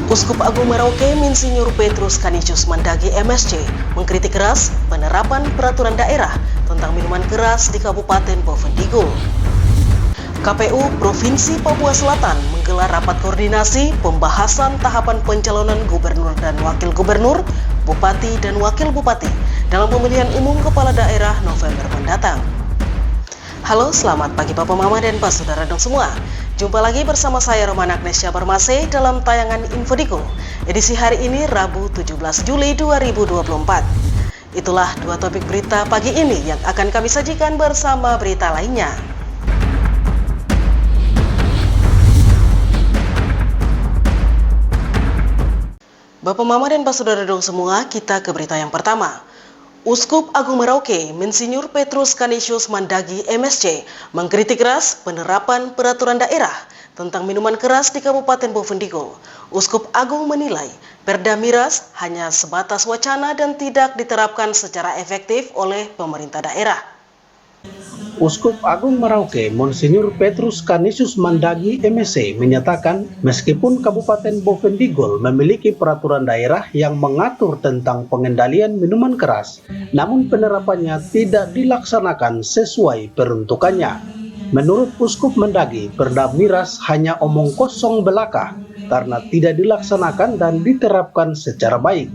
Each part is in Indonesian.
Uskup Agung Merauke Insinyur Petrus Canisius Mandagi MSc mengkritik keras penerapan peraturan daerah tentang minuman keras di Kabupaten Boven Digul. KPU Provinsi Papua Selatan menggelar rapat koordinasi pembahasan tahapan pencalonan gubernur dan wakil gubernur, bupati dan wakil bupati dalam pemilihan umum kepala daerah November mendatang. Halo, selamat pagi Bapak Mama dan Pak Saudara dong semua. Jumpa lagi bersama saya Romana Agnesia Barmase dalam tayangan Info Digul, edisi hari ini Rabu 17 Juli 2024. Itulah dua topik berita pagi ini yang akan kami sajikan bersama berita lainnya. Bapak Mama dan Pak Saudara dong semua, kita ke berita yang pertama. Uskup Agung Merauke Insinyur Petrus Canisius Mandagi MSc mengkritik keras penerapan peraturan daerah tentang minuman keras di Kabupaten Boven Digul. Uskup Agung menilai Perda Miras hanya sebatas wacana dan tidak diterapkan secara efektif oleh pemerintah daerah. Uskup Agung Merauke Insinyur Petrus Canisius Mandagi MSc menyatakan meskipun Kabupaten Boven Digul memiliki peraturan daerah yang mengatur tentang pengendalian minuman keras, namun penerapannya tidak dilaksanakan sesuai peruntukannya. Menurut Uskup Mandagi, Perda Miras hanya omong kosong belaka karena tidak dilaksanakan dan diterapkan secara baik.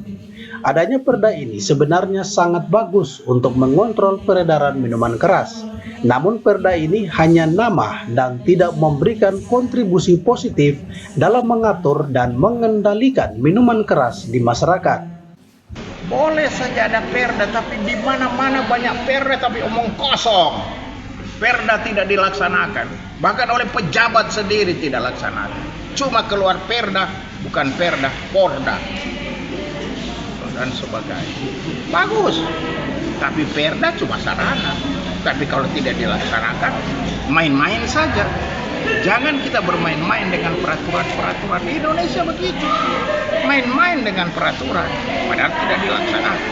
Adanya perda ini sebenarnya sangat bagus untuk mengontrol peredaran minuman keras. Namun perda ini hanya nama dan tidak memberikan kontribusi positif dalam mengatur dan mengendalikan minuman keras di masyarakat. Boleh saja ada perda, tapi di mana-mana banyak perda tapi omong kosong. Perda tidak dilaksanakan, bahkan oleh pejabat sendiri tidak laksanakan. Cuma keluar perda, bukan perda, porda dan sebagainya. Bagus, tapi perda cuma sarana. Tapi kalau tidak dilaksanakan, main-main saja. Jangan kita bermain-main dengan peraturan-peraturan. Di Indonesia begitu, main-main dengan peraturan padahal tidak dilaksanakan.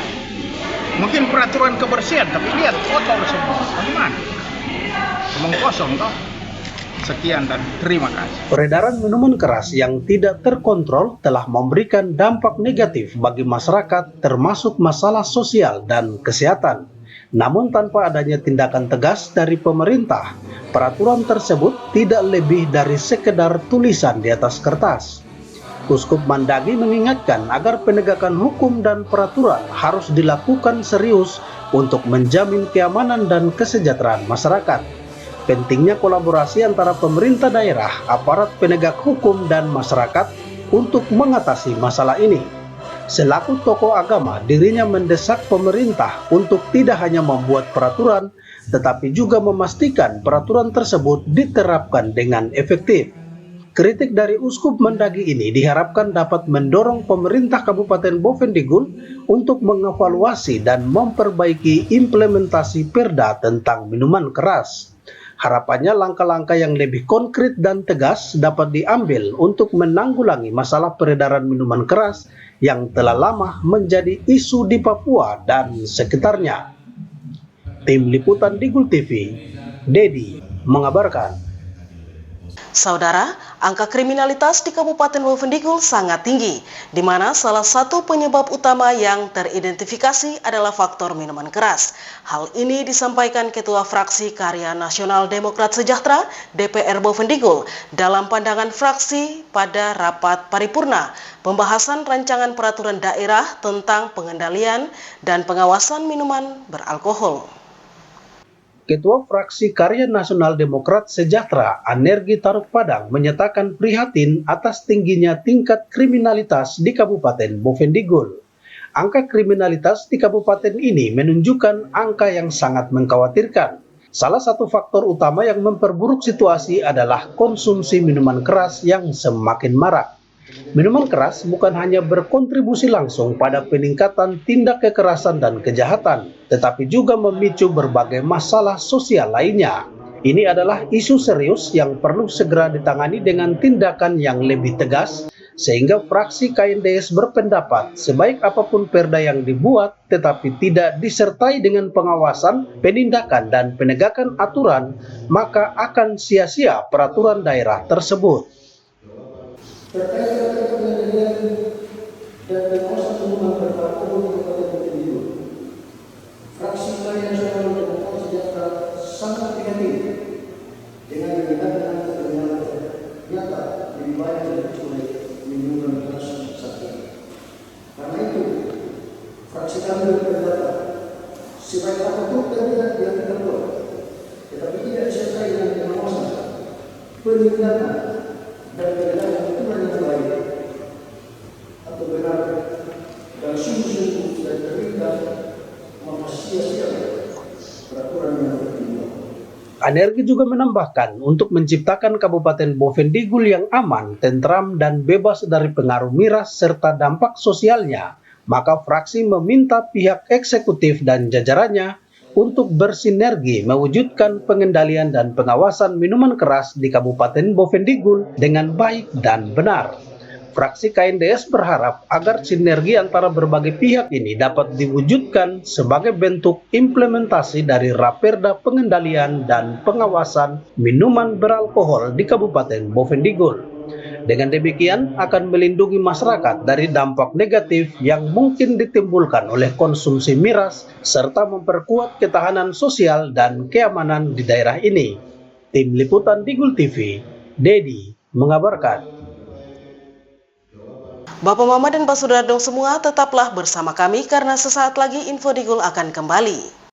Mungkin peraturan kebersihan, tapi lihat kotor semua. Bagaimana? Omong kosong toh. Sekian dan terima kasih. Peredaran minuman keras yang tidak terkontrol telah memberikan dampak negatif bagi masyarakat, termasuk masalah sosial dan kesehatan. Namun tanpa adanya tindakan tegas dari pemerintah, peraturan tersebut tidak lebih dari sekedar tulisan di atas kertas. Uskup Mandagi mengingatkan agar penegakan hukum dan peraturan harus dilakukan serius untuk menjamin keamanan dan kesejahteraan masyarakat. Pentingnya kolaborasi antara pemerintah daerah, aparat penegak hukum, dan masyarakat untuk mengatasi masalah ini. Selaku tokoh agama, dirinya mendesak pemerintah untuk tidak hanya membuat peraturan, tetapi juga memastikan peraturan tersebut diterapkan dengan efektif. Kritik dari Uskup Mandagi ini diharapkan dapat mendorong pemerintah Kabupaten Boven Digul untuk mengevaluasi dan memperbaiki implementasi perda tentang minuman keras. Harapannya langkah-langkah yang lebih konkret dan tegas dapat diambil untuk menanggulangi masalah peredaran minuman keras yang telah lama menjadi isu di Papua dan sekitarnya. Tim Liputan Digul TV, Dedi mengabarkan. Saudara, angka kriminalitas di Kabupaten Boven Digul sangat tinggi, di mana salah satu penyebab utama yang teridentifikasi adalah faktor minuman keras. Hal ini disampaikan Ketua Fraksi Karya Nasional Demokrat Sejahtera DPR Boven Digul dalam pandangan fraksi pada rapat paripurna pembahasan rancangan peraturan daerah tentang pengendalian dan pengawasan minuman beralkohol. Ketua Fraksi Karya Nasional Demokrat Sejahtera Anergi Taruk Padang menyatakan prihatin atas tingginya tingkat kriminalitas di Kabupaten Boven Digul. Angka kriminalitas di kabupaten ini menunjukkan angka yang sangat mengkhawatirkan. Salah satu faktor utama yang memperburuk situasi adalah konsumsi minuman keras yang semakin marak. Minuman keras bukan hanya berkontribusi langsung pada peningkatan tindak kekerasan dan kejahatan, tetapi juga memicu berbagai masalah sosial lainnya. Ini adalah isu serius yang perlu segera ditangani dengan tindakan yang lebih tegas, sehingga fraksi KNDS berpendapat sebaik apapun perda yang dibuat tetapi tidak disertai dengan pengawasan, penindakan, dan penegakan aturan, maka akan sia-sia peraturan daerah tersebut. Terkait dengan dan pengawasan hubungan berpartai di Kabupaten Bovendigul. Fraksi Keadilan Sosial Demokrasi Sejahtera sangat prihatin dengan kegiatan terdengar nyata lebih banyak terjadi oleh minuman keras saat ini. Karena itu, fraksi kami berpendapat sebagai apapun kandidat yang terbuat, tetapi tidak disertai dengan pengawasan, penindakan, dan penegakan hukuman yang baik, atau benar dan sungguh-sungguh tidak terlibat, maka sia-sia peraturan yang bertimbang. Anergi juga menambahkan untuk menciptakan Kabupaten Bovendigul yang aman, tentram, dan bebas dari pengaruh miras serta dampak sosialnya, maka fraksi meminta pihak eksekutif dan jajarannya untuk bersinergi mewujudkan pengendalian dan pengawasan minuman keras di Kabupaten Bovendigul dengan baik dan benar. Fraksi KNDS berharap agar sinergi antara berbagai pihak ini dapat diwujudkan sebagai bentuk implementasi dari Raperda Pengendalian dan Pengawasan Minuman Beralkohol di Kabupaten Bovendigul. Dengan demikian akan melindungi masyarakat dari dampak negatif yang mungkin ditimbulkan oleh konsumsi miras serta memperkuat ketahanan sosial dan keamanan di daerah ini. Tim Liputan Digul TV, Dedi mengabarkan. Bapak Mama dan Pak Sudardo semua tetaplah bersama kami karena sesaat lagi Info Digul akan kembali.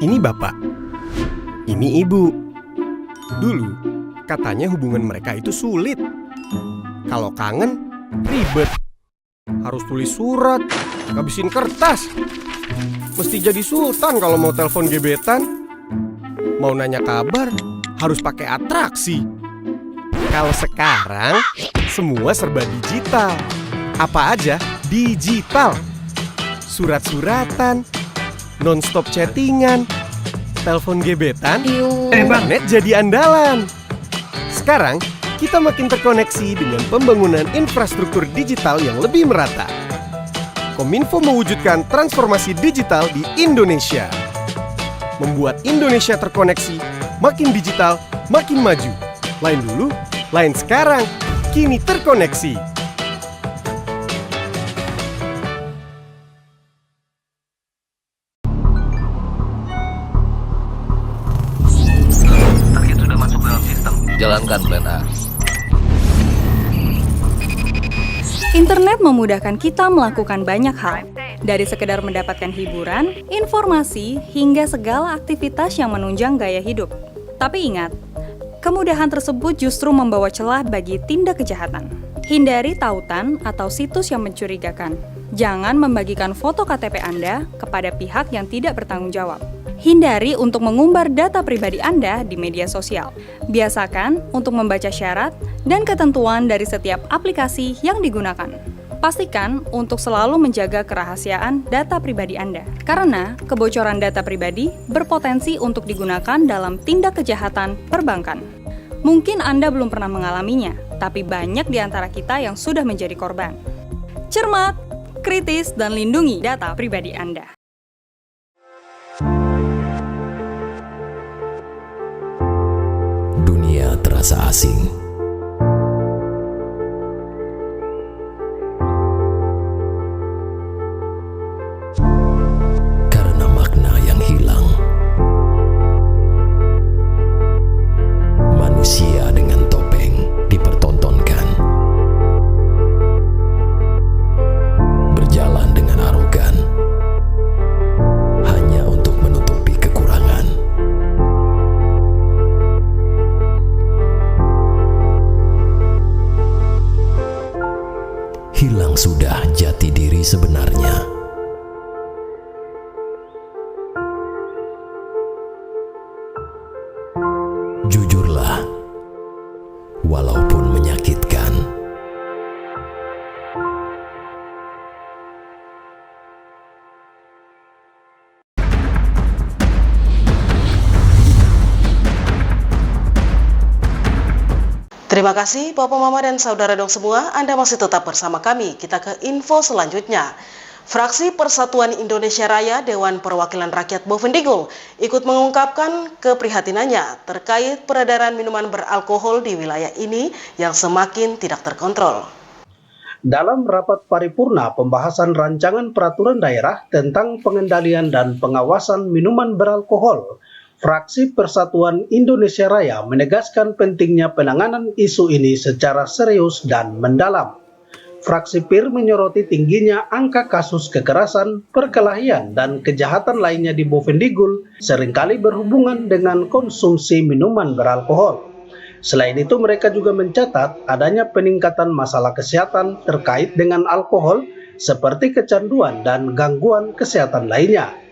Ini bapak, ini ibu. Dulu katanya hubungan mereka itu sulit. Kalau kangen, ribet. Harus tulis surat, ngabisin kertas. Mesti jadi sultan kalau mau telepon gebetan. Mau nanya kabar, harus pakai atraksi. Kalau sekarang, semua serba digital. Apa aja digital. Surat-suratan, non-stop chattingan, telepon gebetan, internet jadi andalan. Sekarang, kita makin terkoneksi dengan pembangunan infrastruktur digital yang lebih merata. Kominfo mewujudkan transformasi digital di Indonesia. Membuat Indonesia terkoneksi, makin digital, makin maju. Lain dulu, lain sekarang, kini terkoneksi. Jalankan plan A. Internet memudahkan kita melakukan banyak hal, dari sekedar mendapatkan hiburan, informasi, hingga segala aktivitas yang menunjang gaya hidup. Tapi ingat, kemudahan tersebut justru membawa celah bagi tindak kejahatan. Hindari tautan atau situs yang mencurigakan. Jangan membagikan foto KTP Anda kepada pihak yang tidak bertanggung jawab. Hindari untuk mengumbar data pribadi Anda di media sosial. Biasakan untuk membaca syarat dan ketentuan dari setiap aplikasi yang digunakan. Pastikan untuk selalu menjaga kerahasiaan data pribadi Anda, karena kebocoran data pribadi berpotensi untuk digunakan dalam tindak kejahatan perbankan. Mungkin Anda belum pernah mengalaminya, tapi banyak di antara kita yang sudah menjadi korban. Cermat, kritis, dan lindungi data pribadi Anda. Dunia terasa asing. Karena makna yang hilang. Manusia dengan topeng dipertontonkan. Berjalan dengan arogan. Hanya untuk menutupi kekurangan. Hilang sudah jati diri sebenarnya. Jujurlah, walaupun menyakitkan. Terima kasih Bapak Mama dan Saudara dong semua, Anda masih tetap bersama kami. Kita ke info selanjutnya. Fraksi Persatuan Indonesia Raya Dewan Perwakilan Rakyat Bovendigul ikut mengungkapkan keprihatinannya terkait peredaran minuman beralkohol di wilayah ini yang semakin tidak terkontrol. Dalam rapat paripurna pembahasan rancangan peraturan daerah tentang pengendalian dan pengawasan minuman beralkohol, Fraksi Persatuan Indonesia Raya menegaskan pentingnya penanganan isu ini secara serius dan mendalam. Fraksi PIR menyoroti tingginya angka kasus kekerasan, perkelahian, dan kejahatan lainnya di Bovendigul seringkali berhubungan dengan konsumsi minuman beralkohol. Selain itu, mereka juga mencatat adanya peningkatan masalah kesehatan terkait dengan alkohol seperti kecanduan dan gangguan kesehatan lainnya.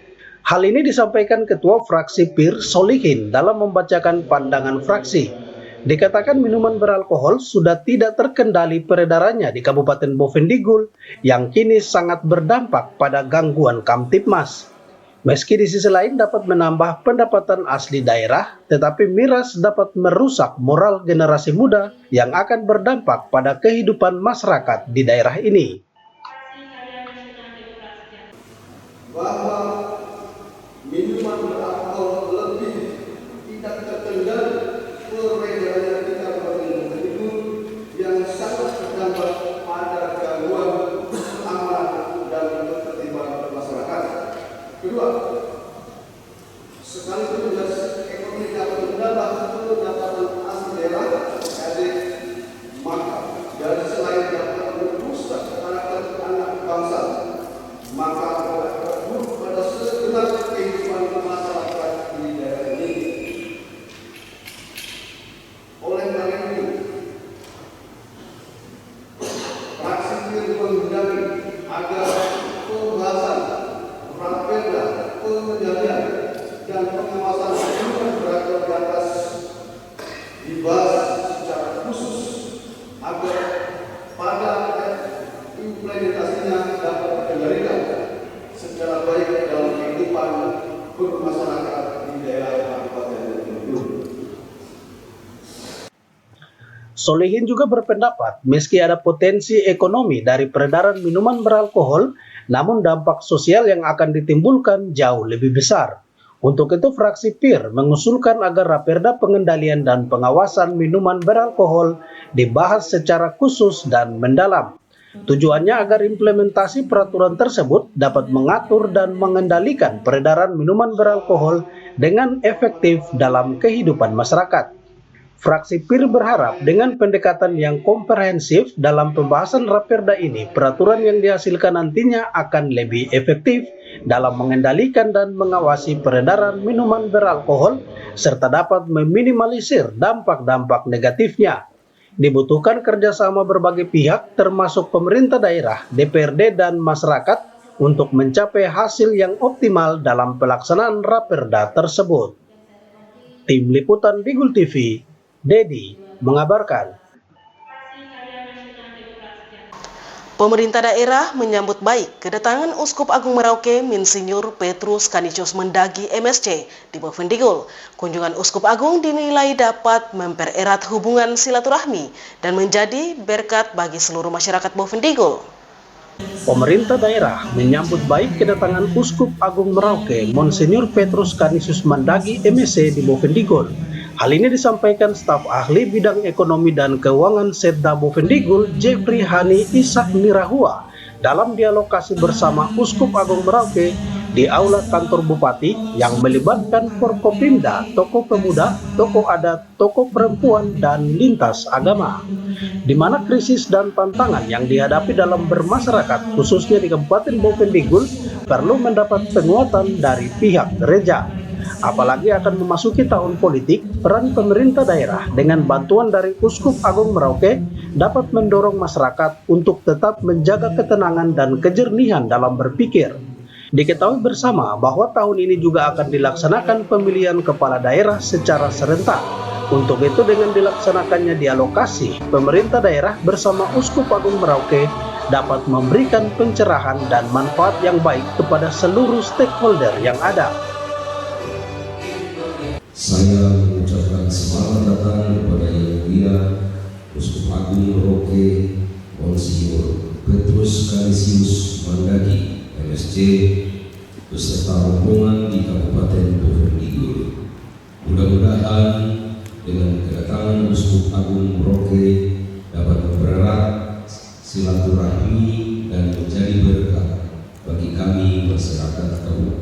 Hal ini disampaikan Ketua Fraksi PIR Solihin dalam membacakan pandangan fraksi. Dikatakan minuman beralkohol sudah tidak terkendali peredarannya di Kabupaten Bovendigul yang kini sangat berdampak pada gangguan Kamtibmas. Meski di sisi lain dapat menambah pendapatan asli daerah, tetapi miras dapat merusak moral generasi muda yang akan berdampak pada kehidupan masyarakat di daerah ini. Bahwa minuman beralkohol lebih tidak terkendali peredarannya di Kabupaten Bovendigul yang sangat berdampak pada gangguan keamanan dan ketertiban masyarakat. Kedua, sekaligus tugas ekonomi dapat menambah pendapatan asli daerah, maka dari selain dapat merusak karakter anak bangsa, maka buruk pada segenap kehidupan masyarakat di daerah ini. Oleh karena itu, fraksi PIR mengundang agar pembahasan Raperda pengendalian dan pengawasan minuman beralkohol di atas dibahas secara khusus agar pada implementasinya dapat dikendalikan secara baik dalam kehidupan bermasyarakat di daerah Kabupaten Bovendigul. Solihin juga berpendapat meski ada potensi ekonomi dari peredaran minuman beralkohol, namun dampak sosial yang akan ditimbulkan jauh lebih besar. Untuk itu fraksi PIR mengusulkan agar Raperda pengendalian dan pengawasan minuman beralkohol dibahas secara khusus dan mendalam. Tujuannya agar implementasi peraturan tersebut dapat mengatur dan mengendalikan peredaran minuman beralkohol dengan efektif dalam kehidupan masyarakat. Fraksi PIR berharap dengan pendekatan yang komprehensif dalam pembahasan Raperda ini, peraturan yang dihasilkan nantinya akan lebih efektif dalam mengendalikan dan mengawasi peredaran minuman beralkohol serta dapat meminimalisir dampak-dampak negatifnya. Dibutuhkan kerjasama berbagai pihak termasuk pemerintah daerah, DPRD, dan masyarakat untuk mencapai hasil yang optimal dalam pelaksanaan Raperda tersebut. Tim Liputan Digul TV, Dedi mengabarkan. Pemerintah daerah menyambut baik kedatangan Uskup Agung Merauke Monsinyur Petrus Canisius Mendaghi MSc di Bovendigul. Kunjungan Uskup Agung dinilai dapat mempererat hubungan silaturahmi dan menjadi berkat bagi seluruh masyarakat Bovendigul. Pemerintah daerah menyambut baik kedatangan Uskup Agung Merauke Monsinyur Petrus Canisius Mendaghi MSc di Bovendigul. Hal ini disampaikan staf ahli bidang ekonomi dan keuangan Setda Bovendigul Jeffrey Hani Ishak Nirahua dalam dialog kasih bersama Uskup Agung Merauke di Aula Kantor Bupati yang melibatkan Forkopimda, tokoh pemuda, tokoh adat, tokoh perempuan, dan lintas agama. Di mana krisis dan tantangan yang dihadapi dalam bermasyarakat, khususnya di Kabupaten Bovendigul, perlu mendapat penguatan dari pihak gereja. Apalagi akan memasuki tahun politik, peran pemerintah daerah dengan bantuan dari Uskup Agung Merauke dapat mendorong masyarakat untuk tetap menjaga ketenangan dan kejernihan dalam berpikir. Diketahui bersama bahwa tahun ini juga akan dilaksanakan pemilihan kepala daerah secara serentak. Untuk itu dengan dilaksanakannya dialokasi, pemerintah daerah bersama Uskup Agung Merauke dapat memberikan pencerahan dan manfaat yang baik kepada seluruh stakeholder yang ada. Saya mengucapkan selamat datang kepada Yang Mulia Uskup Agung Merauke Monsinyur Petrus Canisius Mandagi, MSc, beserta rombongan di Kabupaten Bovendigul. Mudah-mudahan dengan kedatangan Uskup Agung Merauke dapat mempererat silaturahmi dan menjadi berkah bagi kami masyarakat Kabupaten.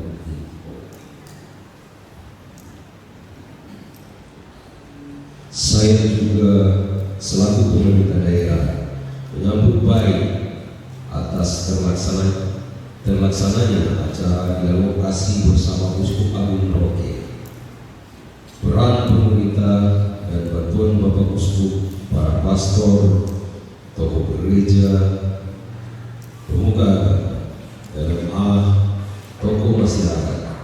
Saya juga selaku pemerintah daerah menyambut baik atas terlaksananya acara dialogasi bersama Uskup Agung Merauke. Peran pemerintah dan bantuan Bapak Uskup, para pastor, tokoh gereja, pemuda, LMA, tokoh masyarakat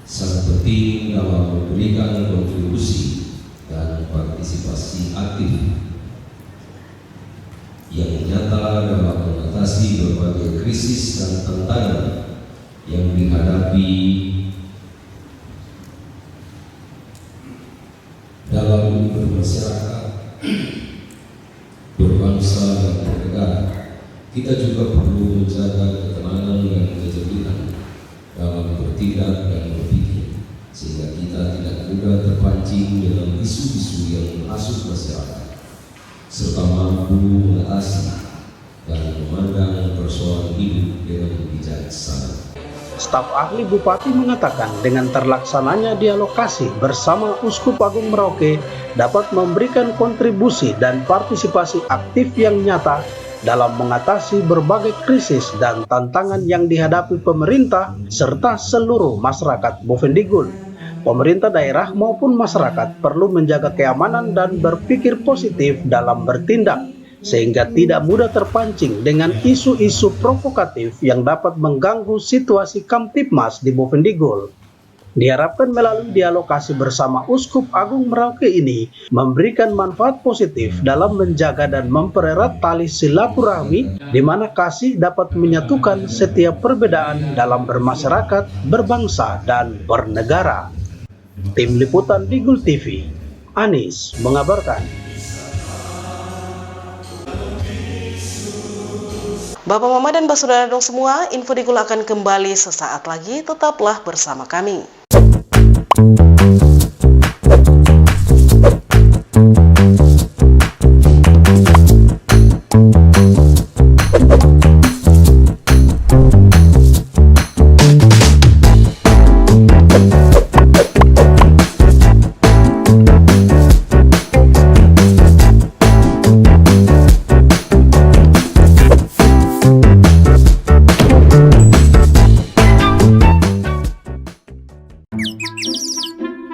sangat penting dalam memberikan kontribusi dan partisipasi aktif yang nyata dalam mengatasi berbagai krisis dan tantangan yang dihadapi dalam bermasyarakat, berbangsa dan bernegara. Kita juga perlu menjaga ketenangan dan kejernihan dalam bertindak dan berpikir, sehingga kita tidak mudah terpancing dalam isu-isu yang menghasut masyarakat, serta mampu mengatasi dan memandang persoalan hidup dengan bijaksana. Staf ahli Bupati mengatakan dengan terlaksananya dialogasi bersama Uskup Agung Merauke dapat memberikan kontribusi dan partisipasi aktif yang nyata dalam mengatasi berbagai krisis dan tantangan yang dihadapi pemerintah serta seluruh masyarakat Bovendigul. Pemerintah daerah maupun masyarakat perlu menjaga keamanan dan berpikir positif dalam bertindak, sehingga tidak mudah terpancing dengan isu-isu provokatif yang dapat mengganggu situasi Kamtibmas di Bovendigul. Diharapkan melalui dialogasi bersama Uskup Agung Merauke ini memberikan manfaat positif dalam menjaga dan mempererat tali silaturahmi di mana kasih dapat menyatukan setiap perbedaan dalam bermasyarakat, berbangsa, dan bernegara. Tim Liputan Digul TV, Anis mengabarkan. Bapak, Mama, dan Saudara dong semua, info Digul akan kembali sesaat lagi. Tetaplah bersama kami.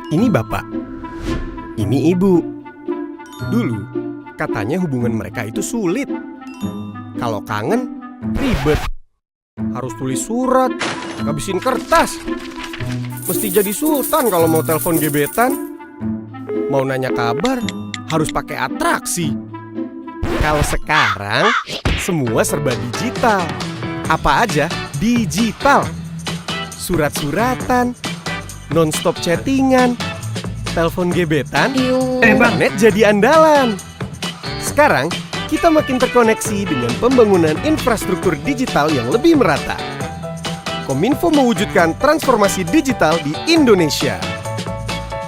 Ini bapak, ini ibu. Dulu, katanya hubungan mereka itu sulit. Kalau kangen, ribet. Harus tulis surat, ngabisin kertas. Mesti jadi sultan kalau mau telepon gebetan. Mau nanya kabar, harus pakai atraksi. Kalau sekarang, semua serba digital. Apa aja digital. Surat-suratan, non-stop chattingan, telepon gebetan, internet jadi andalan. Sekarang, kita makin terkoneksi dengan pembangunan infrastruktur digital yang lebih merata. Kominfo mewujudkan transformasi digital di Indonesia.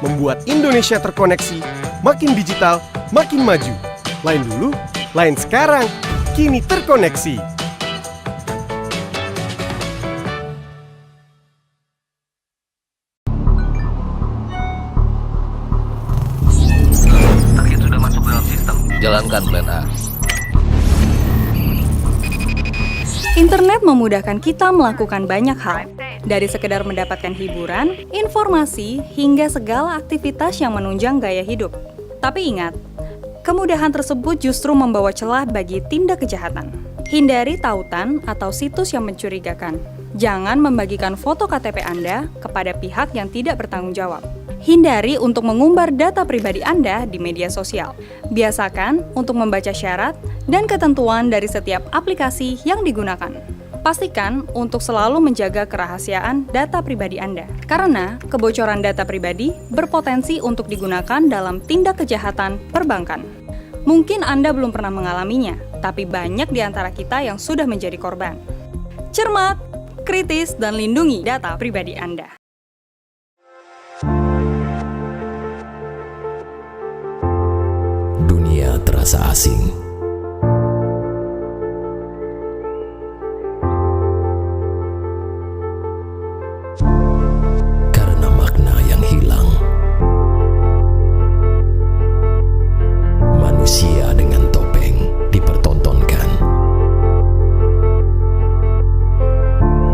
Membuat Indonesia terkoneksi, makin digital, makin maju. Lain dulu, lain sekarang, kini terkoneksi. Jalankan plan A. Internet memudahkan kita melakukan banyak hal, dari sekedar mendapatkan hiburan, informasi, hingga segala aktivitas yang menunjang gaya hidup. Tapi ingat, kemudahan tersebut justru membawa celah bagi tindak kejahatan. Hindari tautan atau situs yang mencurigakan. Jangan membagikan foto KTP Anda kepada pihak yang tidak bertanggung jawab. Hindari untuk mengumbar data pribadi Anda di media sosial. Biasakan untuk membaca syarat dan ketentuan dari setiap aplikasi yang digunakan. Pastikan untuk selalu menjaga kerahasiaan data pribadi Anda, karena kebocoran data pribadi berpotensi untuk digunakan dalam tindak kejahatan perbankan. Mungkin Anda belum pernah mengalaminya, tapi banyak di antara kita yang sudah menjadi korban. Cermat, kritis, dan lindungi data pribadi Anda. Dunia terasa asing. Karena makna yang hilang. Manusia dengan topeng dipertontonkan.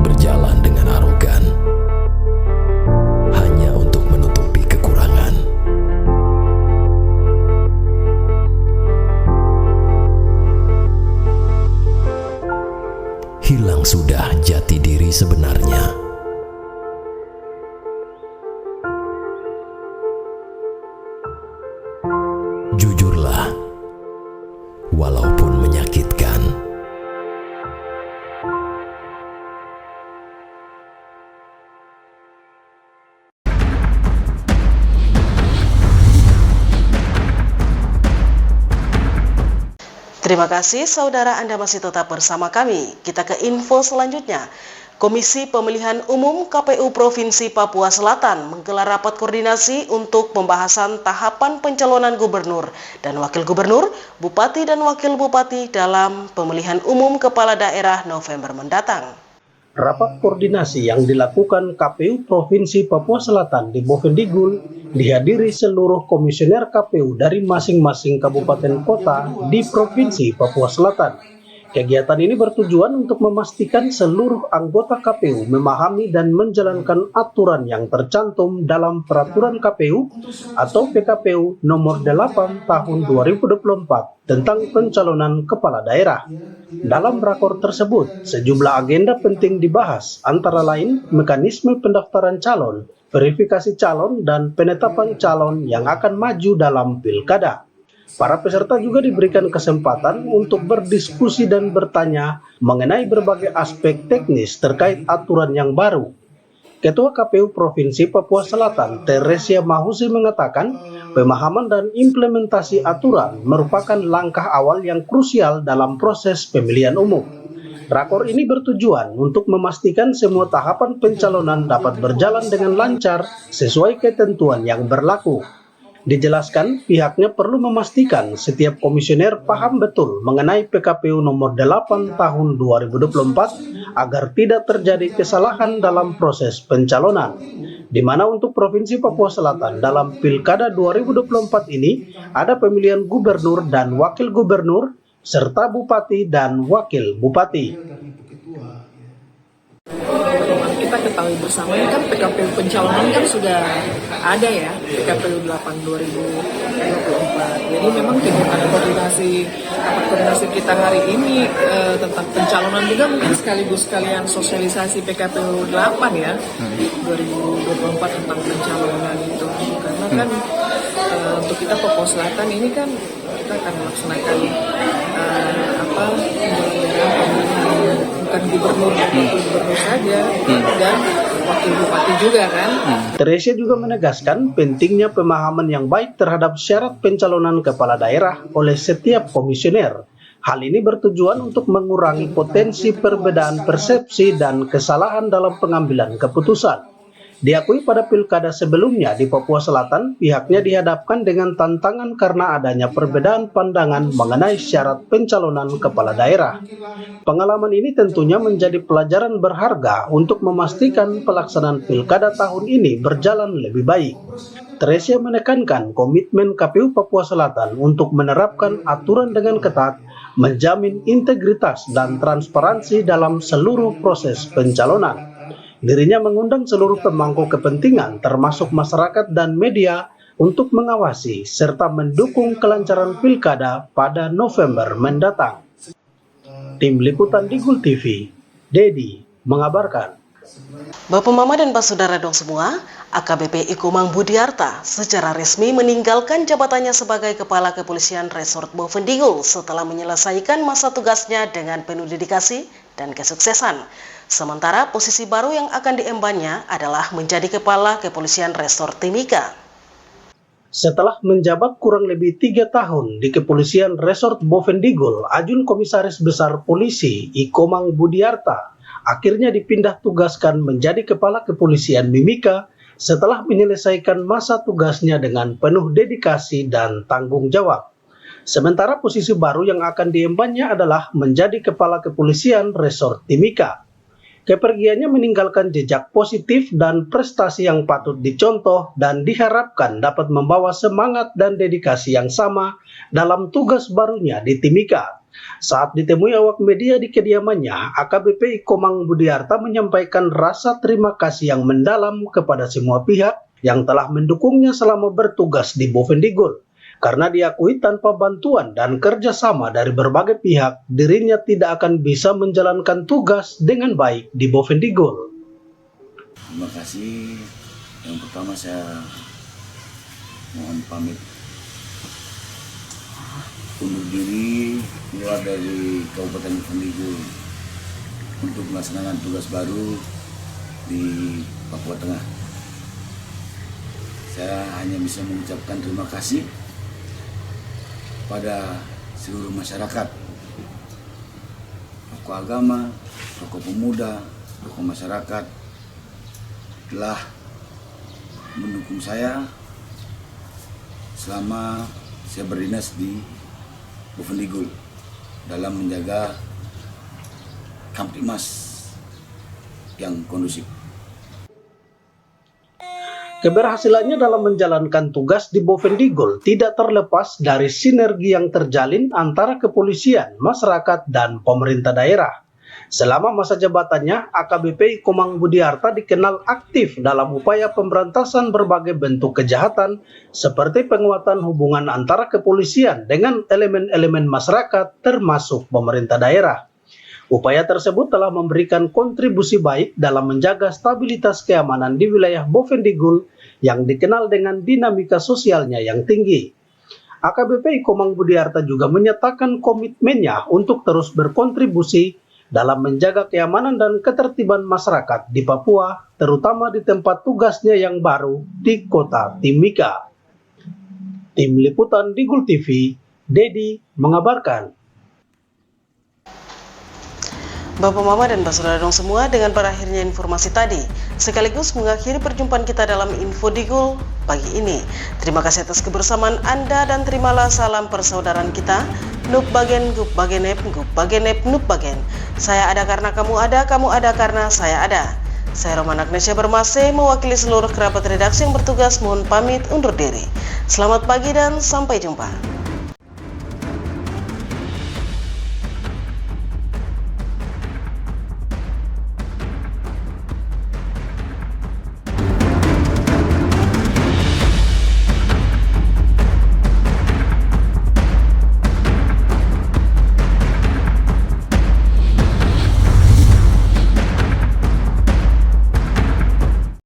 Berjalan dengan arogan. Hanya untuk menutupi kekurangan. Hilang sudah jati diri sebenarnya. Jujurlah, walaupun menyakitkan. Terima kasih saudara, Anda masih tetap bersama kami. Kita ke info selanjutnya. Komisi Pemilihan Umum KPU Provinsi Papua Selatan menggelar rapat koordinasi untuk pembahasan tahapan pencalonan gubernur dan wakil gubernur, bupati dan wakil bupati dalam pemilihan umum kepala daerah November mendatang. Rapat koordinasi yang dilakukan KPU Provinsi Papua Selatan di Bovendigul dihadiri seluruh komisioner KPU dari masing-masing kabupaten kota di Provinsi Papua Selatan. Kegiatan ini bertujuan untuk memastikan seluruh anggota KPU memahami dan menjalankan aturan yang tercantum dalam Peraturan KPU atau PKPU nomor 8 tahun 2024 tentang pencalonan kepala daerah. Dalam rakor tersebut, sejumlah agenda penting dibahas, antara lain mekanisme pendaftaran calon, verifikasi calon, dan penetapan calon yang akan maju dalam pilkada. Para peserta juga diberikan kesempatan untuk berdiskusi dan bertanya mengenai berbagai aspek teknis terkait aturan yang baru. Ketua KPU Provinsi Papua Selatan, Teresia Mahusi, mengatakan pemahaman dan implementasi aturan merupakan langkah awal yang krusial dalam proses pemilihan umum. Rakor ini bertujuan untuk memastikan semua tahapan pencalonan dapat berjalan dengan lancar sesuai ketentuan yang berlaku. Dijelaskan, pihaknya perlu memastikan setiap komisioner paham betul mengenai PKPU nomor 8 tahun 2024 agar tidak terjadi kesalahan dalam proses pencalonan. Di mana untuk Provinsi Papua Selatan dalam Pilkada 2024 ini ada pemilihan gubernur dan wakil gubernur serta bupati dan wakil bupati. Kita ketahui bersama ini kan PKPU pencalonan kan sudah ada ya, PKPU 8 2024. Jadi memang kegiatan koordinasi kita hari ini tentang pencalonan juga mungkin sekaligus sekalian sosialisasi PKPU 8 ya 2024 tentang pencalonan itu. Karena kan untuk kita Papua Selatan ini kan kita akan melaksanakan bukan gubernur saja dan wakil bupati juga kan. Teresia juga menegaskan pentingnya pemahaman yang baik terhadap syarat pencalonan kepala daerah oleh setiap komisioner. Hal ini bertujuan untuk mengurangi potensi perbedaan persepsi dan kesalahan dalam pengambilan keputusan. Diakui pada pilkada sebelumnya di Papua Selatan, pihaknya dihadapkan dengan tantangan karena adanya perbedaan pandangan mengenai syarat pencalonan kepala daerah. Pengalaman ini tentunya menjadi pelajaran berharga untuk memastikan pelaksanaan pilkada tahun ini berjalan lebih baik. Teresia menekankan komitmen KPU Papua Selatan untuk menerapkan aturan dengan ketat, menjamin integritas dan transparansi dalam seluruh proses pencalonan. Dirinya mengundang seluruh pemangku kepentingan termasuk masyarakat dan media untuk mengawasi serta mendukung kelancaran pilkada pada November mendatang. Tim Liputan Digul TV, Dedi mengabarkan. Bapak Mama dan Pak Saudara dong semua, AKBP Ikomang Budiarta secara resmi meninggalkan jabatannya sebagai Kepala Kepolisian Resort Bovendigul setelah menyelesaikan masa tugasnya dengan penuh dedikasi dan kesuksesan. Sementara posisi baru yang akan diembannya adalah menjadi Kepala Kepolisian Resort Timika. Setelah menjabat kurang lebih 3 tahun di Kepolisian Resort Bovendigul, Ajun Komisaris Besar Polisi Ikomang Budiarta akhirnya dipindah tugaskan menjadi Kepala Kepolisian Mimika setelah menyelesaikan masa tugasnya dengan penuh dedikasi dan tanggung jawab. Sementara posisi baru yang akan diembannya adalah menjadi Kepala Kepolisian Resort Timika. Kepergiannya meninggalkan jejak positif dan prestasi yang patut dicontoh dan diharapkan dapat membawa semangat dan dedikasi yang sama dalam tugas barunya di Timika. Saat ditemui awak media di kediamannya, AKBP Ikomang Budiarta menyampaikan rasa terima kasih yang mendalam kepada semua pihak yang telah mendukungnya selama bertugas di Bovendigul. Karena diakui tanpa bantuan dan kerjasama dari berbagai pihak, dirinya tidak akan bisa menjalankan tugas dengan baik di Bovendigul. Terima kasih. Yang pertama saya mohon pamit undur diri keluar dari Kabupaten Bovendigul untuk melaksanakan tugas baru di Papua Tengah. Saya hanya bisa mengucapkan terima kasih pada seluruh masyarakat, tokoh agama, tokoh pemuda, tokoh masyarakat telah mendukung saya selama saya berdinas di Bovendigul dalam menjaga Kamtibmas yang kondusif. Keberhasilannya dalam menjalankan tugas di Bovendigul tidak terlepas dari sinergi yang terjalin antara kepolisian, masyarakat, dan pemerintah daerah. Selama masa jabatannya, AKBP Ikomang Budiarta dikenal aktif dalam upaya pemberantasan berbagai bentuk kejahatan seperti penguatan hubungan antara kepolisian dengan elemen-elemen masyarakat termasuk pemerintah daerah. Upaya tersebut telah memberikan kontribusi baik dalam menjaga stabilitas keamanan di wilayah Bovendigul yang dikenal dengan dinamika sosialnya yang tinggi. AKBP Ikomang Budiarta juga menyatakan komitmennya untuk terus berkontribusi dalam menjaga keamanan dan ketertiban masyarakat di Papua, terutama di tempat tugasnya yang baru di kota Timika. Tim Liputan Digul TV, Dedi mengabarkan. Bapak Mama dan Mbak Saudara dong semua, dengan berakhirnya informasi tadi sekaligus mengakhiri perjumpaan kita dalam Info Digul pagi ini. Terima kasih atas kebersamaan Anda dan terimalah salam persaudaraan kita. Nup bagen, gup bagenep, nup bagen. Saya ada karena kamu ada karena saya ada. Saya Roman Agnesia Bermase mewakili seluruh kerabat redaksi yang bertugas mohon pamit undur diri. Selamat pagi dan sampai jumpa.